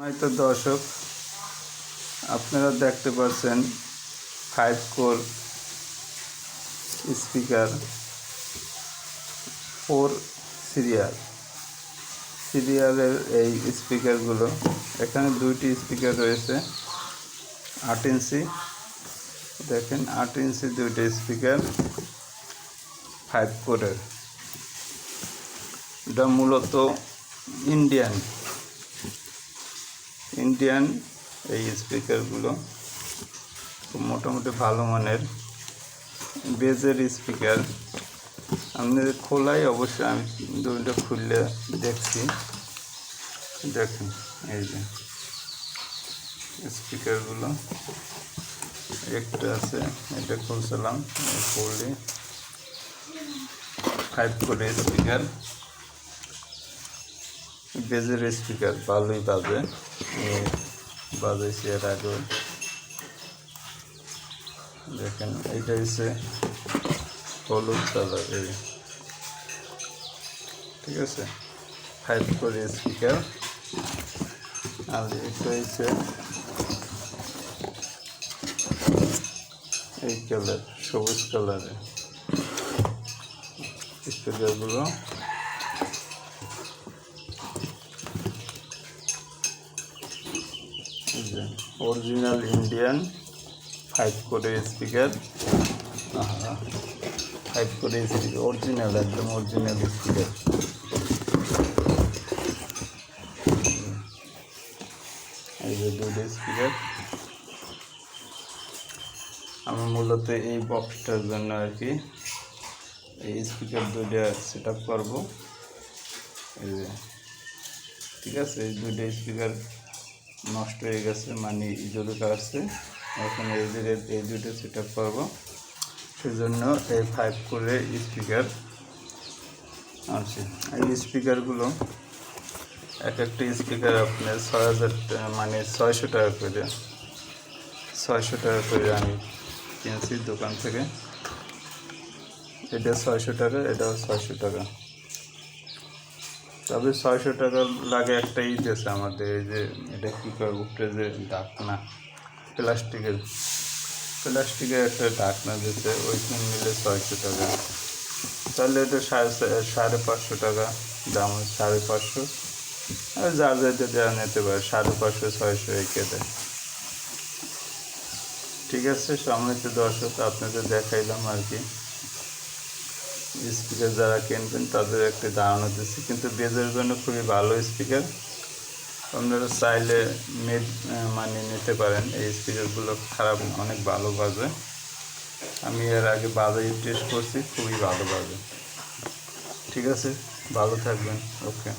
হয়তো দর্শক আপনারা দেখতে পাচ্ছেন 5 কোর স্পিকার 4 সিরিয়ালের এই স্পিকারগুলো। এখানে দুইটি স্পিকার রয়েছে 8 ইঞ্চি। দেখেন 8 ইঞ্চি দুইটা স্পিকার 5 কোরের। এটা মূলত ইন্ডিয়ান এই স্পিকারগুলো মোটামুটি ভালো মানের বেজের স্পিকার। আপনাদের খোলাই অবশ্যই আমি দুটো খুললে দেখছি। দেখুন এই যে স্পিকারগুলো একটা আছে, এটা খুলছিলাম খুললে 5 কোরের স্পিকার, বেজের স্পিকার ভালোই বাজে, বাজাইছি এর আগে। দেখেন এইটা হচ্ছে হলুদ কালার, এই ঠিক আছে 5 কোরের স্পিকার। আর এটা হচ্ছে এই কালার, সবুজ কালারের স্পিকারগুলো। অরিজিনাল ইন্ডিয়ান 5 কোরের স্পিকার। 5 কোরের স্পিকার অরিজিনাল, একদম অরিজিনাল স্পিকার। এই যে দুটো স্পিকার। আমি মূলত এই বক্সটার জন্য আর কি এই স্পিকার দুইটা সেট আপ করবো। এই যে ঠিক আছে, এই দুইটা স্পিকার নষ্ট হয়ে গেছে, মানে ইঁদুরে কাটছে। এখন এই দুটো সেট আপ করবো, সেজন্য এই 5 কোরের স্পিকার আছে। এই স্পিকারগুলো এক একটা স্পিকার আপনার 6000 মানে 600 টাকা করে, 600 টাকা করে আমি কিনছি দোকান থেকে। এটা 600 টাকা, এটাও 600 টাকা। তবে 600 টাকা লাগে একটা দিয়েছে আমাদের, এই যে এটা কী করে উপরে যে ঢাকনা, প্লাস্টিকের একটা ঢাকনা দিয়েছে, ওইখানে মিলে 600 টাকা। তাহলে এটা 550 টাকা দাম, 550। আর যার যাইতে দেওয়া নিতে পারে 550, 600 এঁকে দেয়। ঠিক আছে, সম্মানিত দর্শক আপনাদের দেখাইলাম আর কি স্পিকার। যারা কিনবেন তাদের একটা ধারণা দিচ্ছি, কিন্তু বেজের জন্য খুবই ভালো স্পিকার। আপনারা চাইলে মানে নিতে পারেন। এই স্পিকারগুলো খারাপ, অনেক ভালো বাজে। আমি এর আগে বাজাই টেস্ট করছি, খুবই ভালো বাজে। ঠিক আছে, ভালো থাকবেন। ওকে।